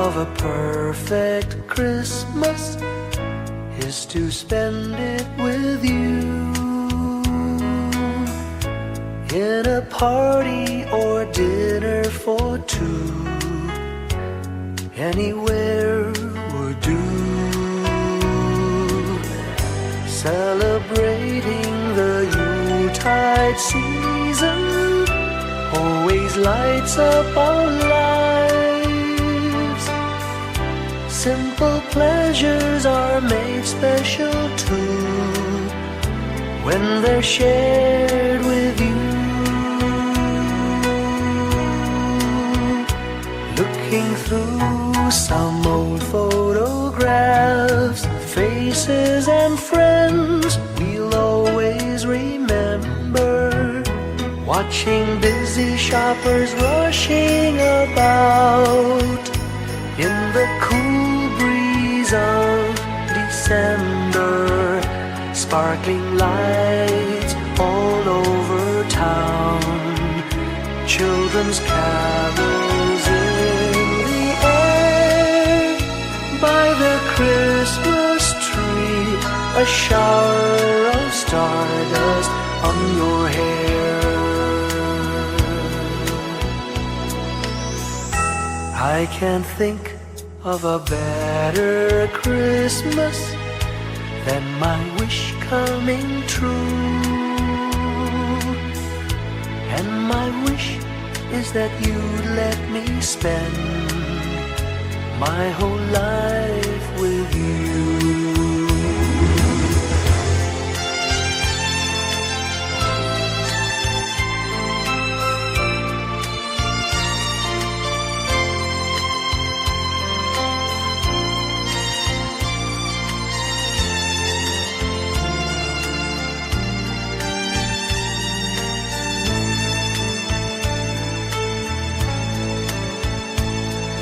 of a perfect Christmas is to spend it with you, in a party or dinner for two. Anywhere would do. Celebrating the Yuletide season always lights up our lives. Simple pleasures are made special too when they're shared with you. Looking through some old photographs, faces and friends we'll always remember. Watching busy shoppers rushing about in the cool breeze of December. Sparkling lights all over town, children's carols in the air. By the Christmas tree, a shower of stardust on your hair. I can't think of a better Christmas than my wish coming true. And my wish is that you'd let me spend my whole life with you.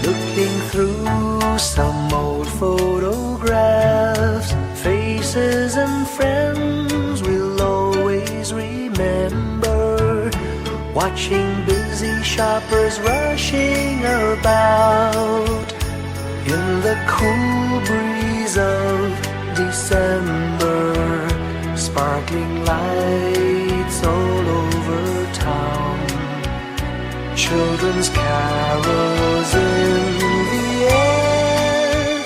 Looking through some old photographs, faces and friends we'll always remember. Watching busy shoppers rushing about in the cool breeze of December. Sparkling lights all over town, children's carols in the air.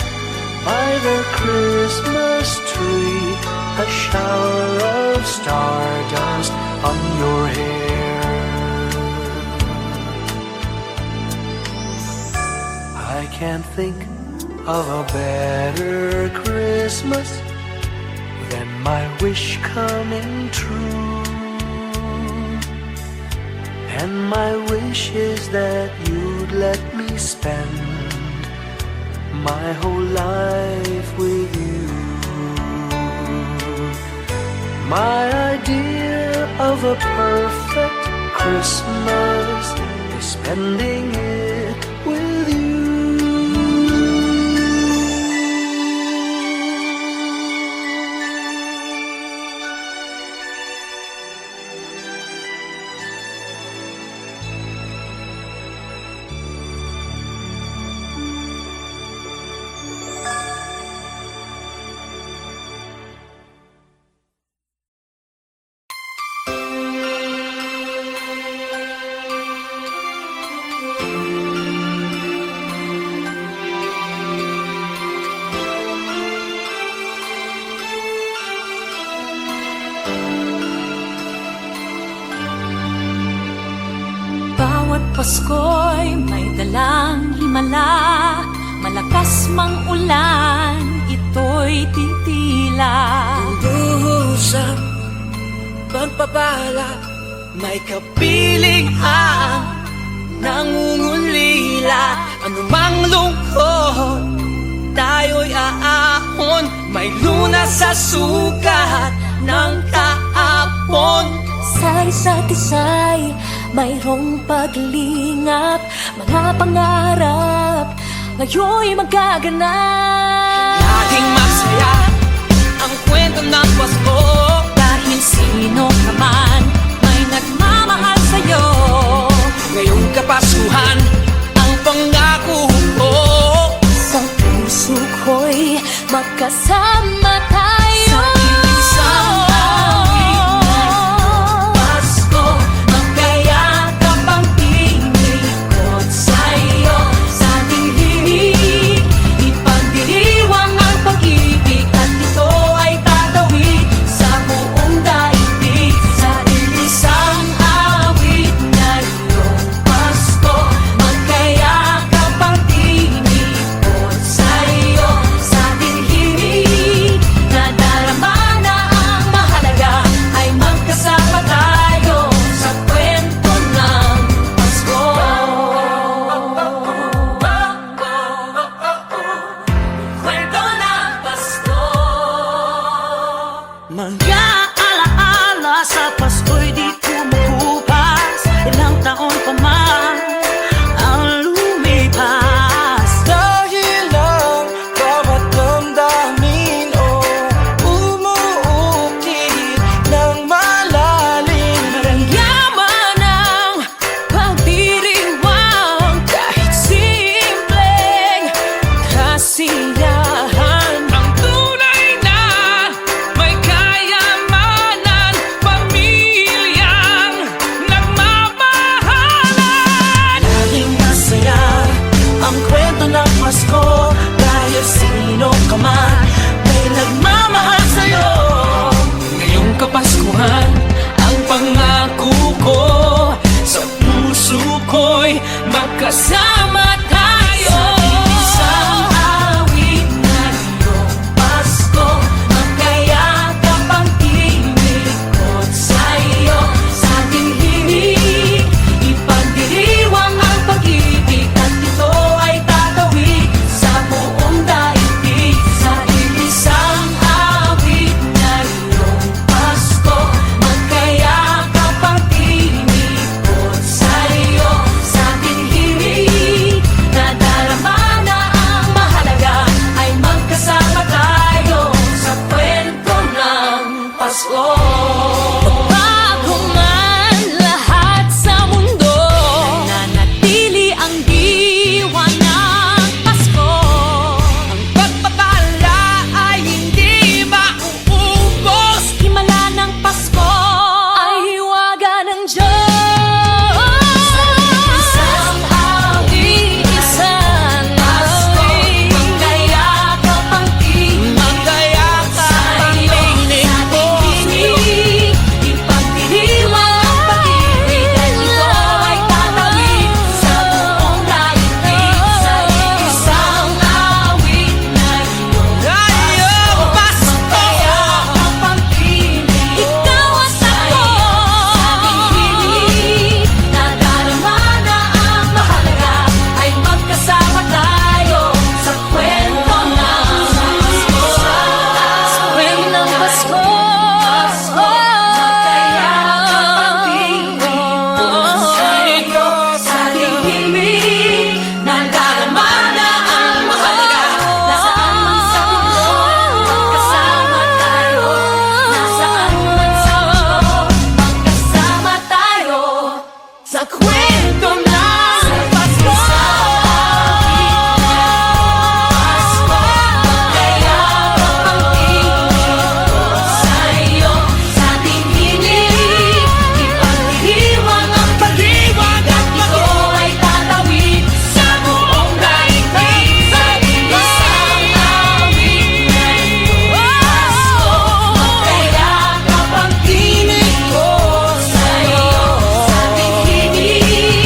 By the Christmas tree, a shower of stardust on your hair. I can't think of a better Christmas than my wish coming true. And my wish is that you'd let me spend my whole life with you. My idea of a perfect Christmas is spending it with you. Bawat Pasko'y may dalang himala, malakas mang ulan, ito'y titila. Duhusap, pagpapala, may kapiling ang nangungulila. Anumang lungkot, tayo'y aahon, may lunas sa sukat ng kahapon. Sa isa't isa'y mayroong paglingap, mga pangarap ngayon'y magaganap. Laging masaya ang kwento ng Pasko, Dahil sino ka man may nagmamahal sa'yo. ngayong kapasuhan ang pangako ko. magkasama tayo. Sa isang awit ngayong Pasko, magkayakap ang tingikot sa'yo. Sa ating himig, ipagdiriwang ang pag-ibig, at ito ay tatawid sa buong daigdig. Sa isang awit ngayong Pasko, magkayakap ang tingikot sa'yo. Sa ating himig, nadarama na ang mahalaga, ay magkasama tayo sa kwento ng Pasko. Kwento ng Pasko. Mga alaala sa Pasko'y di kumukupas. Ilang taon pa man ang lumipas. Dahil ang bawat damdamin umuukit ng malalim. Yaman ang pagdiriwang, kahit simpleng kasiyahan. Ang tunay na may kayamanan, pamilyang nagmamahalan. Laging masaya ang kwento ng Pasko. Dahil sino ka man may nagmamahal sa'yo. Ngayong Kapaskuhan, ang pangako ko sa puso ko'y magkasama tayo. Isang awit ngayong Pasko, magkayakap ang tingikot sa'yo. Sa ating himig, ipagdiriwang ang pag-ibig, at ito ay tatawid sa buong daigdig. Sa isang awit ngayong Pasko, magkayakap ang tingikot sa'yo. Sa ating himig, nadarama na ang mahalaga, ay magkasama tayo sa kwento ng Pasko. Bago man lahat sa mundo, nananatili ang diwa ng Pasko. Ang pagpapala ay hindi mauubos. Himala ng Pasko ay hiwaga ng Diyos. Isang awit, isang awit, magkayakap ang tingin, magkayakap ang tingin ko. Ipagdiriwang ang pag-ibig, at ito ay tatawid sa buong daigdig. Sa isang awit ngayong Pasko, magkayakap ang tingin, ikaw at ako. Sa ating himig, nadarama na ang mahalaga, ay magkasama tayo sa kwento ng Pasko. Sa kwento ng Pasko, magkayakap ang tingin sa'yo. Sa ating himig, nadarama na ang mahalaga, nasaan man sa mundo, magkasama tayo. Nasaan man sa mundo, magkasama tayo sa kwento ng Pasko. Magkayakap ang tingin sa'yo. Sa ating himig, ipagdiriwang ang pag-ibig, at ito ay tatawid sa buong daigdig. Sa isang awit ngayong Pasko, magkayakap ang tingin ko sa'yo. Sa ating himig,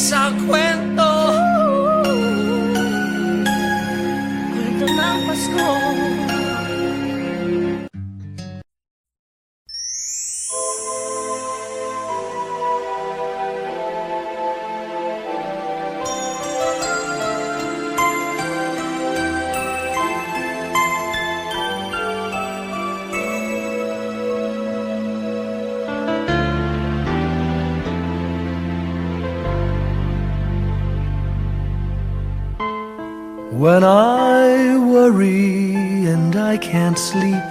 isang kwento. Kwento ng Pasko. When I worry and I can't sleep,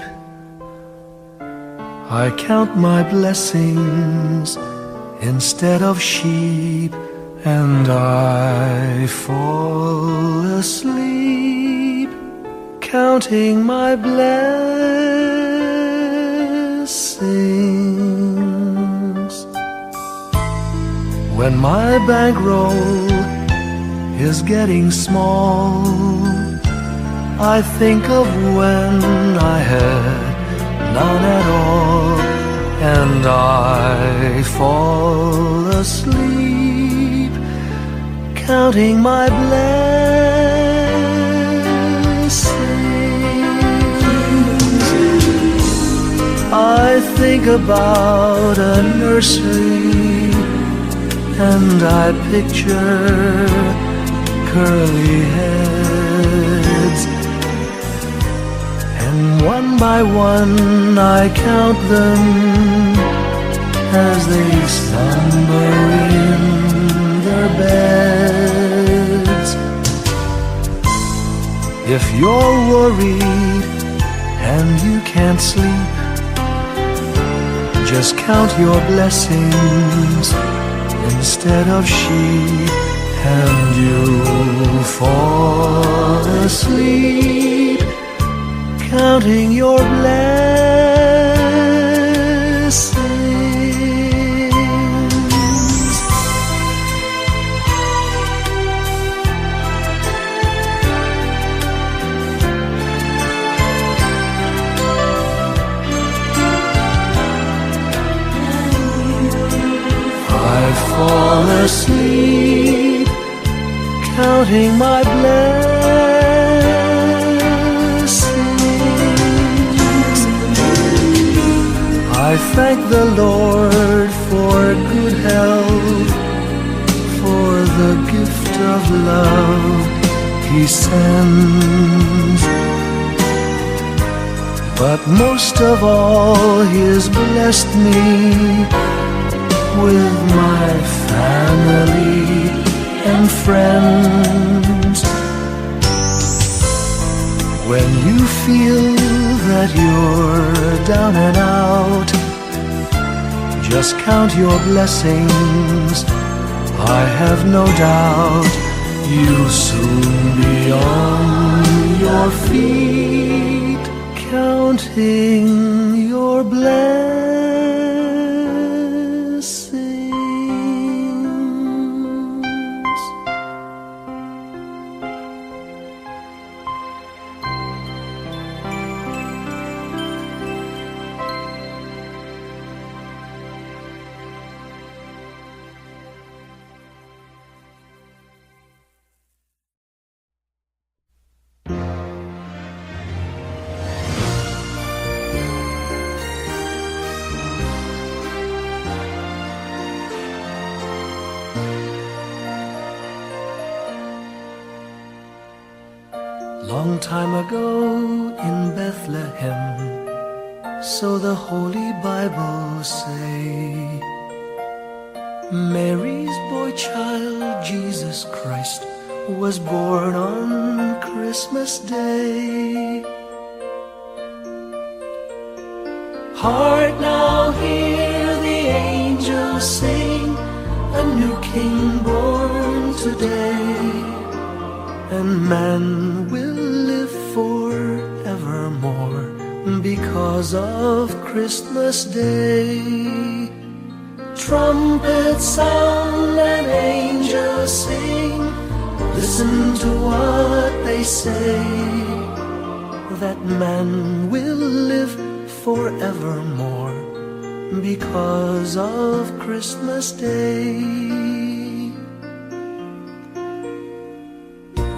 I count my blessings instead of sheep, and I fall asleep counting my blessings. When my bankroll is getting small, I think of when I had none at all, and I fall asleep counting my blessings. I think about a nursery, and I picture curly heads, and one by one I count them as they slumber in their beds. If you're worried and you can't sleep, just count your blessings instead of sheep, and you'll fall asleep counting your blessings. I fall asleep counting my blessings. I thank the Lord for good health, for the gift of love He sends. But most of all, He has blessed me with my family and friends. When you feel that you're down and out, just count your blessings. I have no doubt you'll soon be on your feet, counting your blessings. Long time ago in Bethlehem, so the Holy Bible say, Mary's boy child, Jesus Christ, was born on Christmas Day. Hark now, hear the angels sing, a new King born today, and man will live forevermore because of Christmas Day. Trumpets sound and angels sing, listen to what they say, that man will live forevermore because of Christmas Day.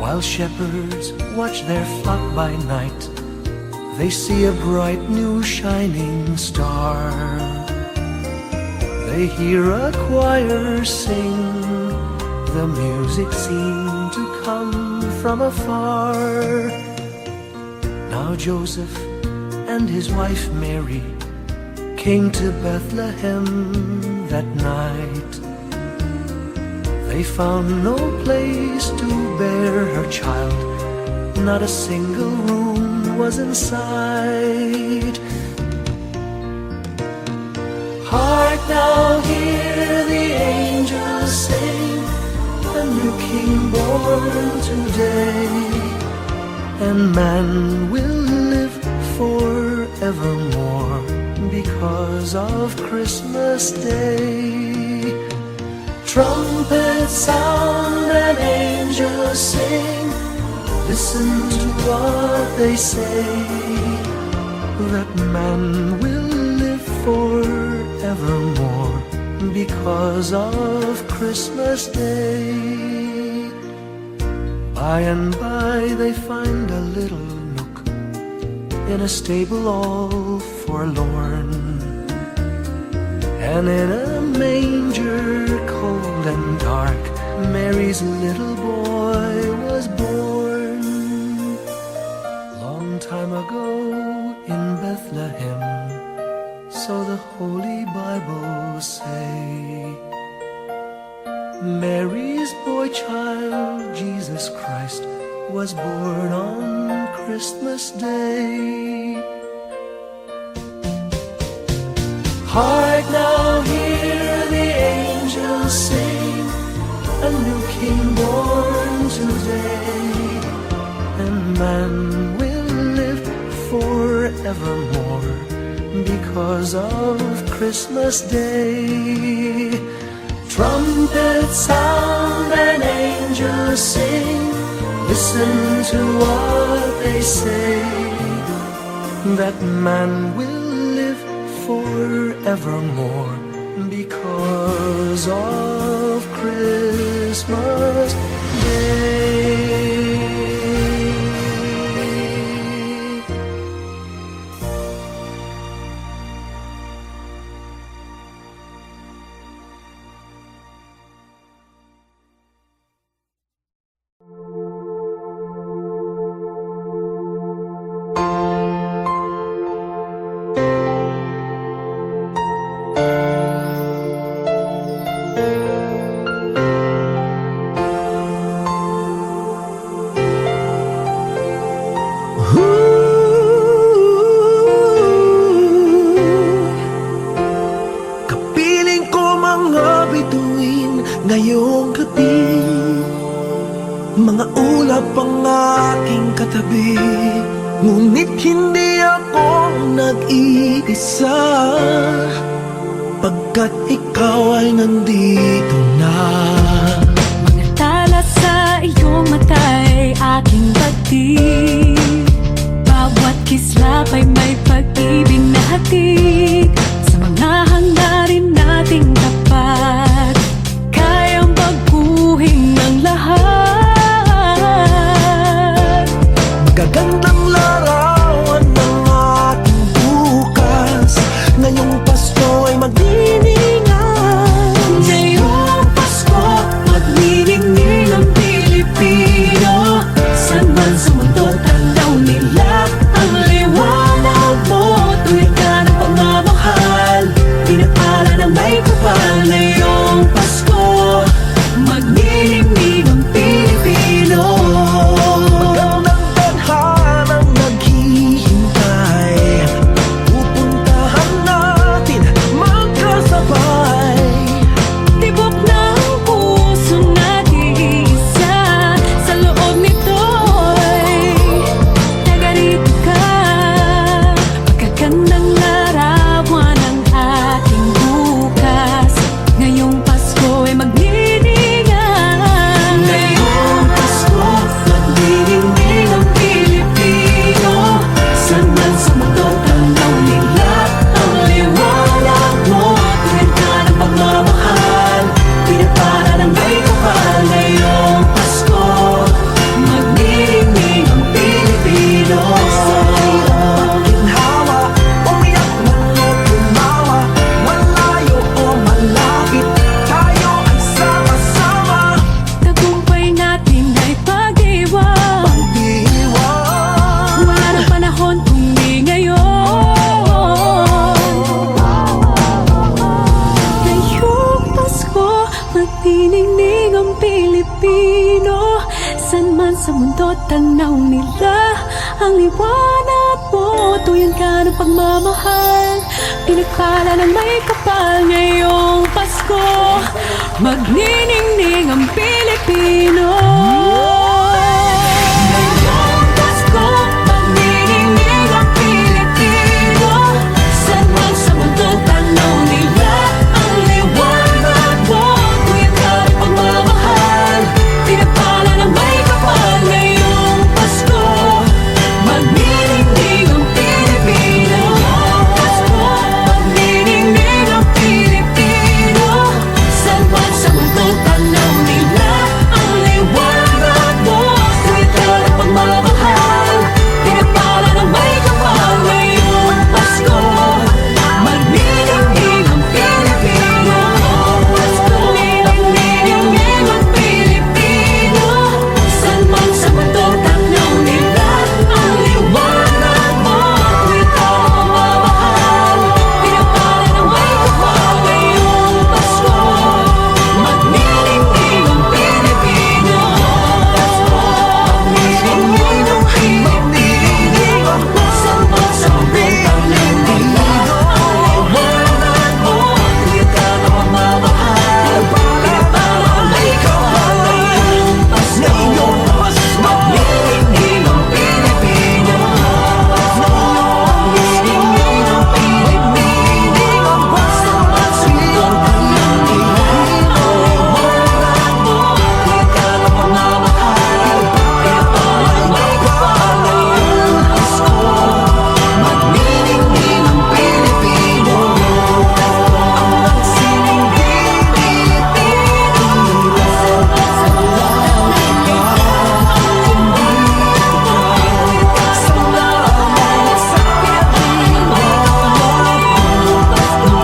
While shepherds watch their flock by night, they see a bright new shining star. They hear a choir sing, the music seemed to come from afar. Now Joseph and his wife Mary came to Bethlehem that night. They found no place to bear her child, not a single room was in sight. Hark now, hear the angels sing, a new king born today, and man will live forevermore because of Christmas Day. Trumpets sound and angels sing, listen to what they say, that man will live forevermore because of Christmas Day. By and by they find a little nook in a stable all forlorn, and in a manger cold and dark, Mary's little boy was born. Long time ago in Bethlehem, so the Holy Bible say, Mary's boy child, Jesus Christ, was born on Christmas Day. Hark now, hear the angels sing, a new king born today, and man will live forevermore because of Christmas Day. Trumpets sound and angels sing, listen to what they say, that man will live forevermore because of Christmas Day. Kapiling ko mga bituin ngayong gabi, mga ulap ang aking katabi, ngunit hindi ako nag-iisa, pagkat ikaw ay nandito na. Mga tala sa iyong mata'y aking batid, bawat kislap ay may pag-ibig na hatid. Sa mga hangarin nating tapat, kayang baguhin ng lahat. Magagandang larawan ng ating bukas, ngayong Pasko ay magdiningan. Ngayong Pasko Pilipino. San man sa mundo tanaw nila ang liwanag mo. Tuyan ka ng pagmamahal, pinagpala ng may kapal. Ngayong Pasko, magniningning ang Pilipino. Ngayong Pasko, magniningning ang Pilipino. San man sa mundo tanaw nila ang liwanag mo. Tuyan ka ng pagmamahal, pinagpala ng may kapal. Ngayong Pasko, magniningning ang Pilipino. Pasko, magniningning ang Pilipino. San man sa mundo tanaw nila ang liwanag mo. Tuyan ka ng pagmamahal, pinagpala ng may kapal. Ngayong Pasko, magniningning ang Pilipino. Pasko, magniningning ang Pilipino. San man sa mundo tanaw nila ang liwanag mo. Tuyan ka ng pagmamahal, pinagpala ng may kapal. Ngayong Pasko, magniningning ang Pilipino. Pasko, magniningning ang Pilipino. San man sa mundo tanaw nila ang liwanag mo. Tuyan ka ng pagmamahal, pinagpala ng may kapal. Ngayong Pasko, magniningning ang Pilipino. Magniningning ang Pilipino. San man sa mundo tanaw nila ang liwanag mo. Tuyan ka ng pagmamahal, pinagpala ng may kapal. Ngayong Pasko, magniningning ang Pilipino. Ang sining Pilipino. San man sa mundo tanaw nila ang liwanag mo. Salamat sa Pilipino. Ngayong Pasko,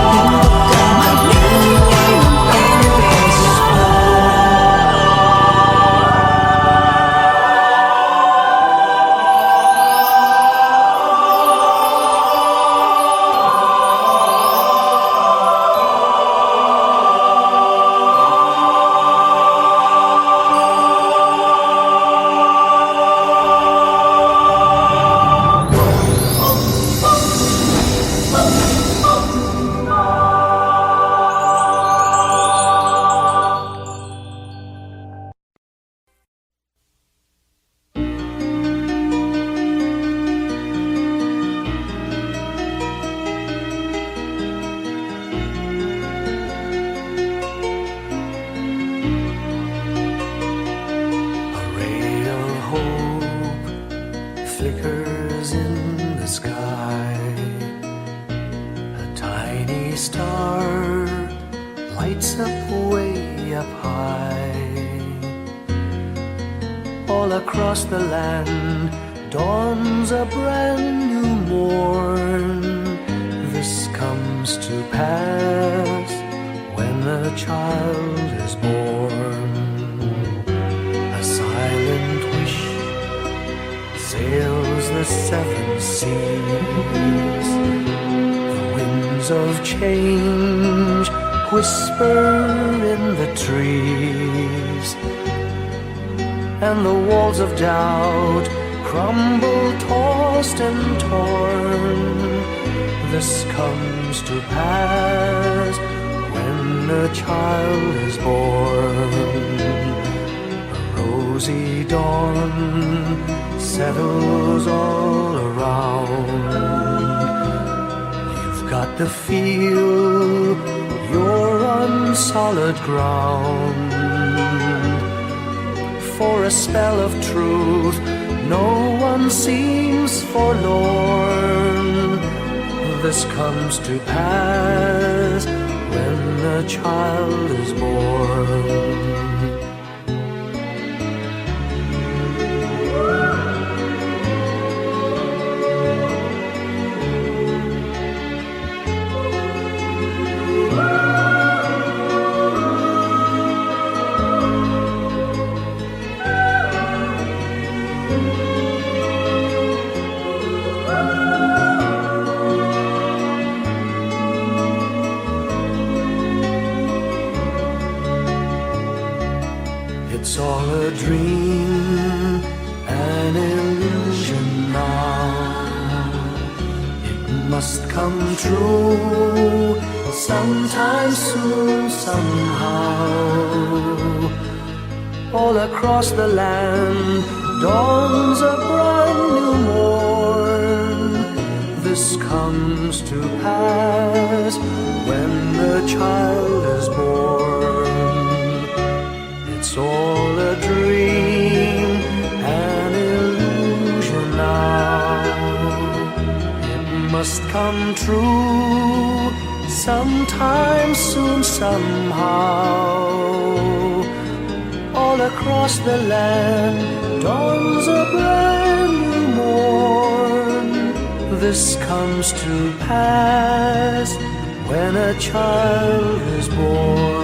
magniningning ang A ray of hope flickers in the sky. A tiny star lights up way up high. All across the land dawns a brand new morn. This comes to pass when a child is born. A silent wish sails the seven seas. The winds of change whisper in the trees, and the walls of doubt crumble, tossed and torn. This comes to pass when a child is born. A rosy dawn settles all around. You've got to feel you're on solid ground. For a spell of truth, no one seems forlorn. This comes to pass when a child is born. It's all a dream, an illusion now. It must come true sometime soon, somehow. All across the land dawns a brand new morn. This comes to pass when the child is born. It's all a dream, an illusion now. It must come true sometime soon, somehow. All across the land dawns a brand new morn. This comes to pass when a child is born.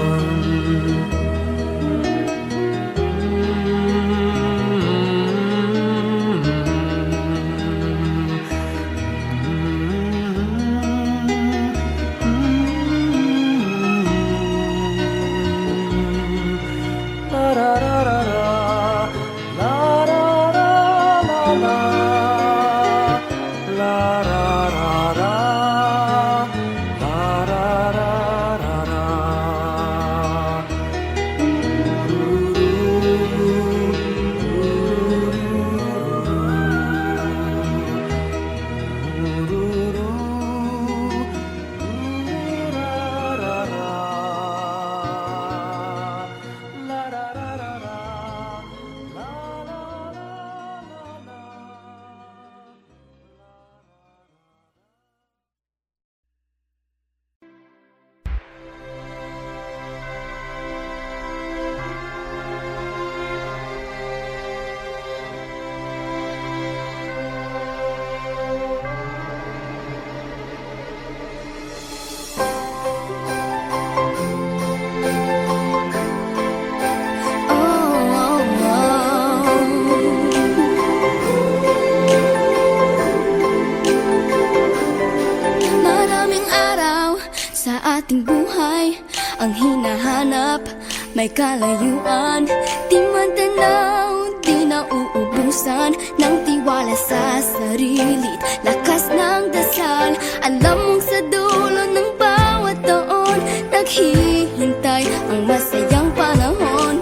ating buhay ang hinahanap, may kalayuan, di matanaw, di nauubusan ng tiwala sa sarili't lakas ng dasal. Alam mong sa dulo ng bawat taon naghihintay ang masayang panahon.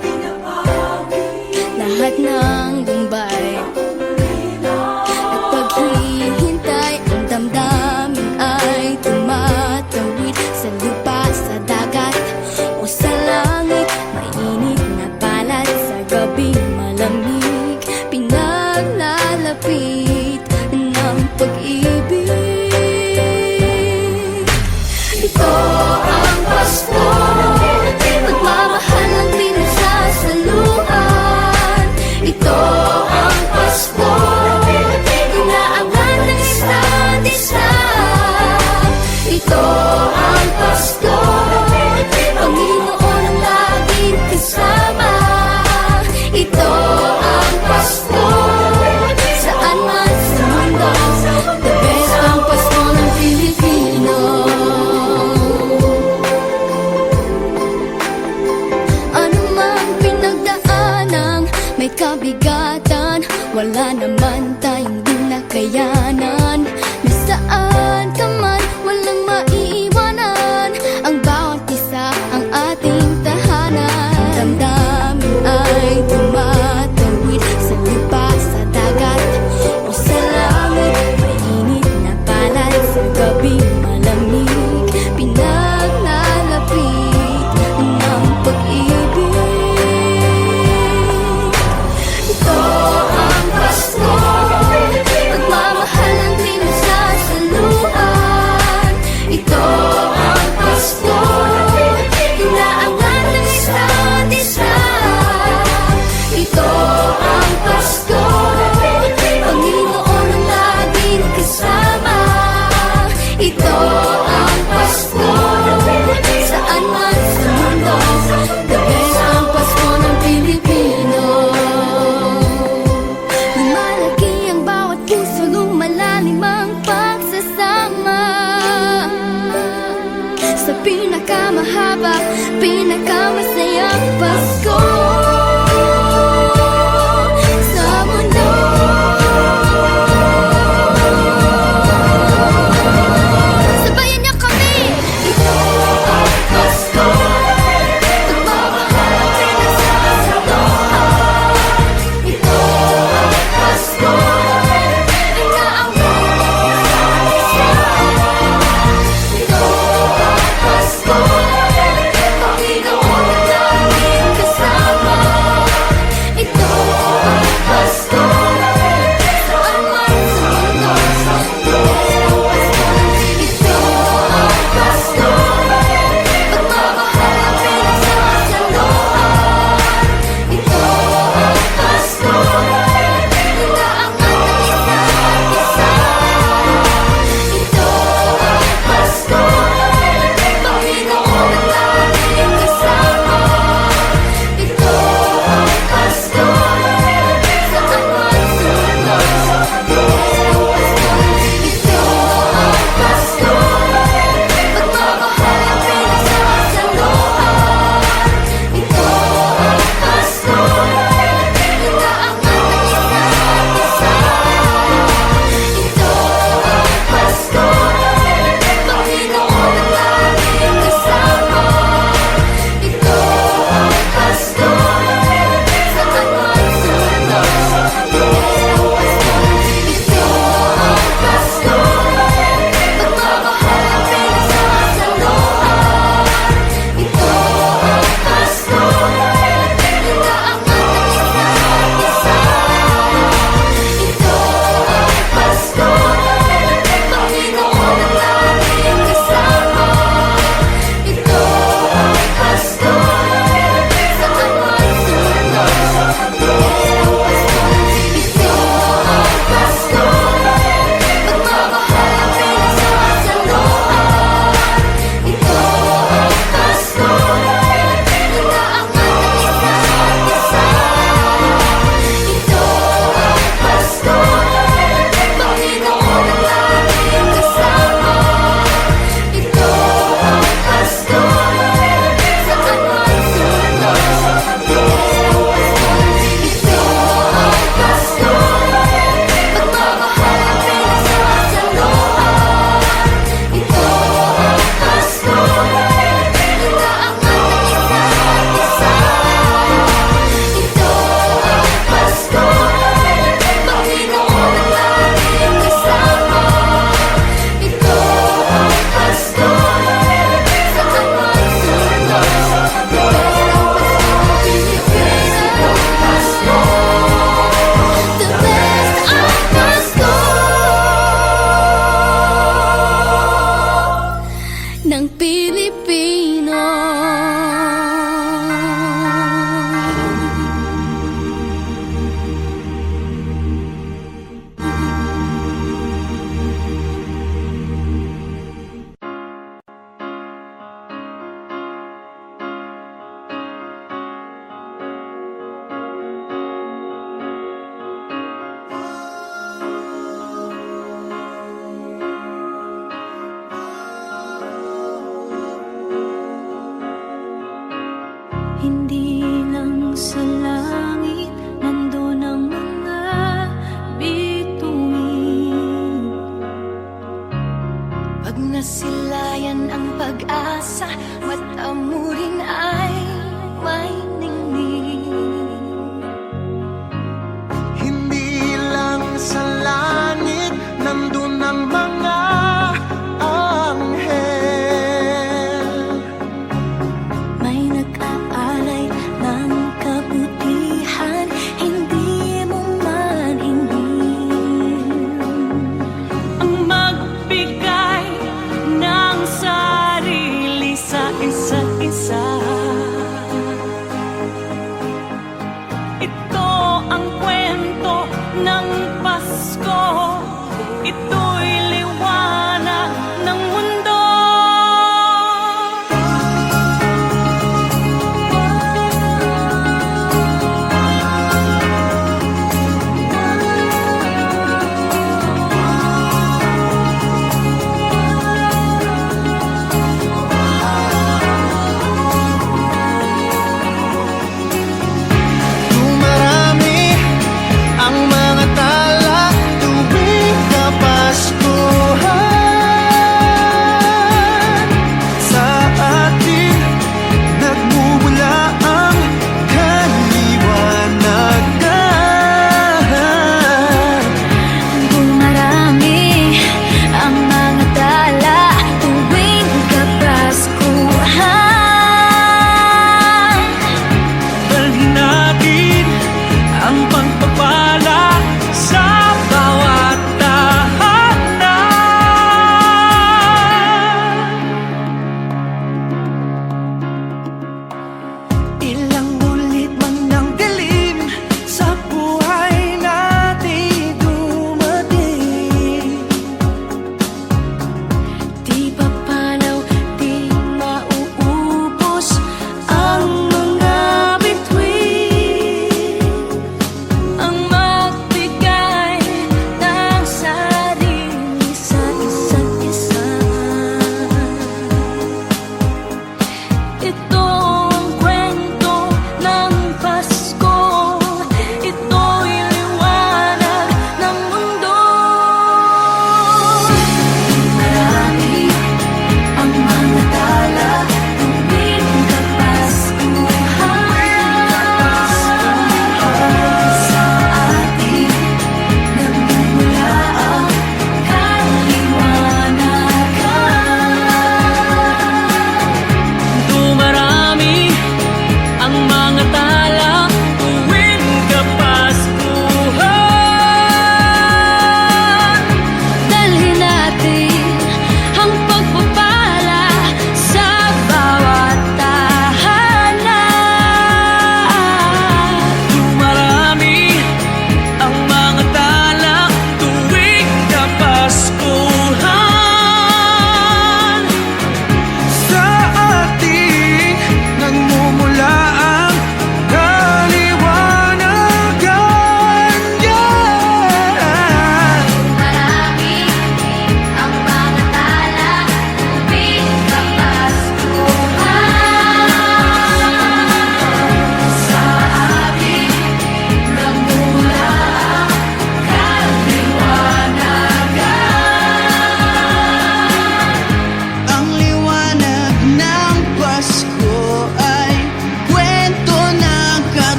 Lahat ng lumbay at paghihintay, ang damdamin ay tumatawid sa lupa, sa dagat o sa langit. Mainit na palad sa gabing malamig, pinaglalapit ng pag-ibig. Ito ang Pasko, pagmamahal ang pinagsasaluhan. Ito ang Pasko, inaabangan ng isa't isa. Ito ang Pasko, Panginoon ang laging kasama. Ito ang Pasko, saan man sa mundo, the best ang Pasko ng Pilipino. Ano mang pinagdaanang may kabigatan, wala naman tayong di nakayanan. Nasaan ka man, walang maiiwanan, ang bawat isa ang ating tahanan. Damdamin ay tumatawid sa lupa, sa dagat o sa langit. Mainit na palad sa gabing malamig, pinaglalapit ng pag-ibig. Ito ang Pasko,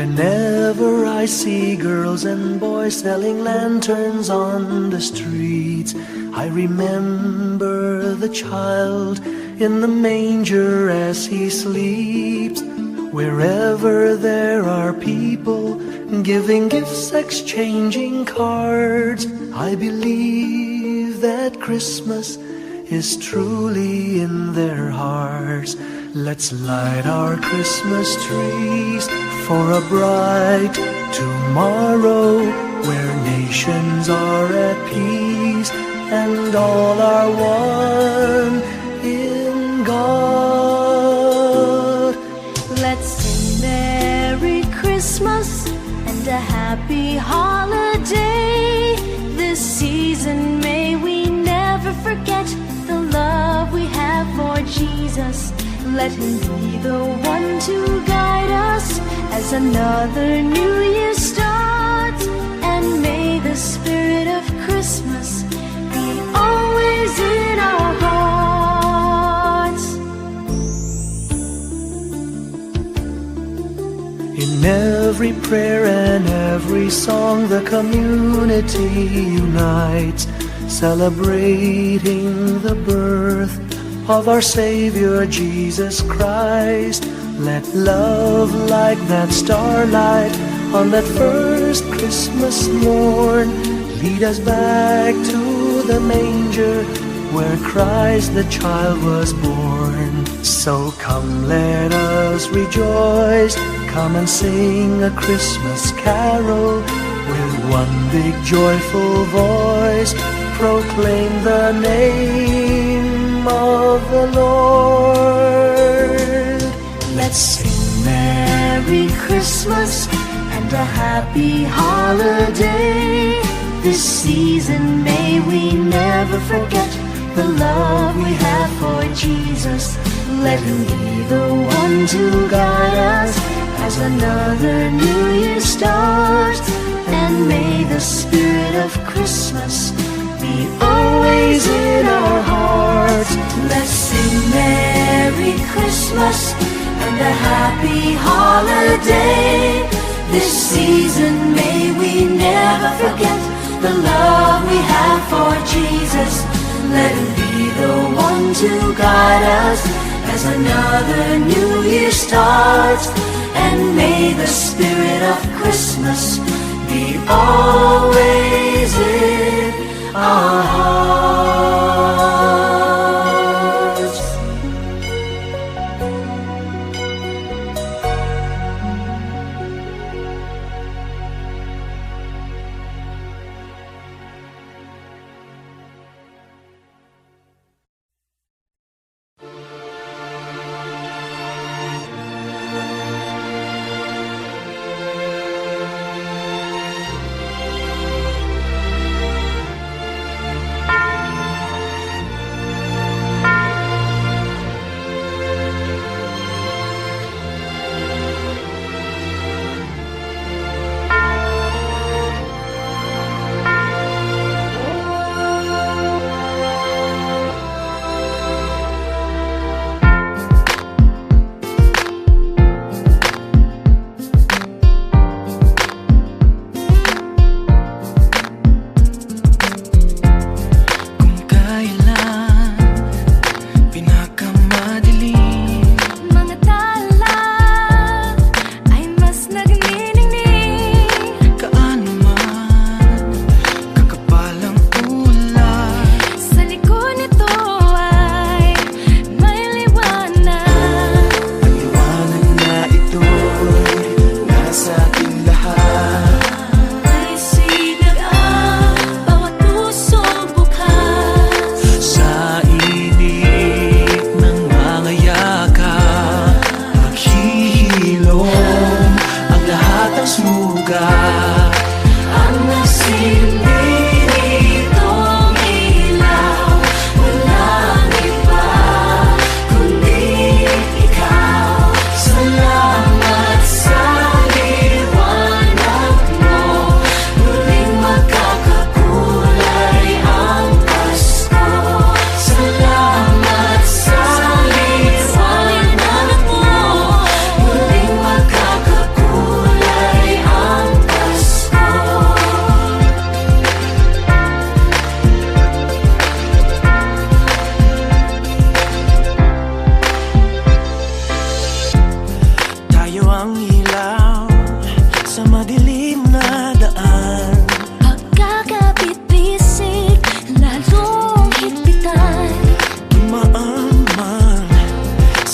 Whenever I see girls and boys selling lanterns on the streets, I remember the child in the manger as he sleeps. Wherever there are people giving gifts, exchanging cards, I believe that Christmas is truly in their hearts. Let's light our Christmas trees for a bright tomorrow, where nations are at peace and all are one in God. Let's sing Merry Christmas and a happy holiday. This season may we never forget the love we have for Jesus. Let him be the one to guide us as another new year starts. And may the spirit of Christmas be always in our hearts. In every prayer and every song, the community unites, celebrating the birth of our Savior Jesus Christ. Let love like that starlight on that first Christmas morn lead us back to the manger where Christ the child was born. So come, let us rejoice, come and sing a Christmas carol with one big joyful voice, proclaim the name of the Lord. Let's sing Merry Christmas and a happy holiday. This season may we never forget the love we have for Jesus. Let him be the one to guide us as another new year starts. And may the spirit of Christmas be always in our hearts. Let's sing Merry Christmas and a happy holiday. This season may we never forget the love we have for Jesus. Let him be the one to guide us as another new year starts. And may the spirit of Christmas be always in our hearts.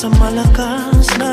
sa malakas na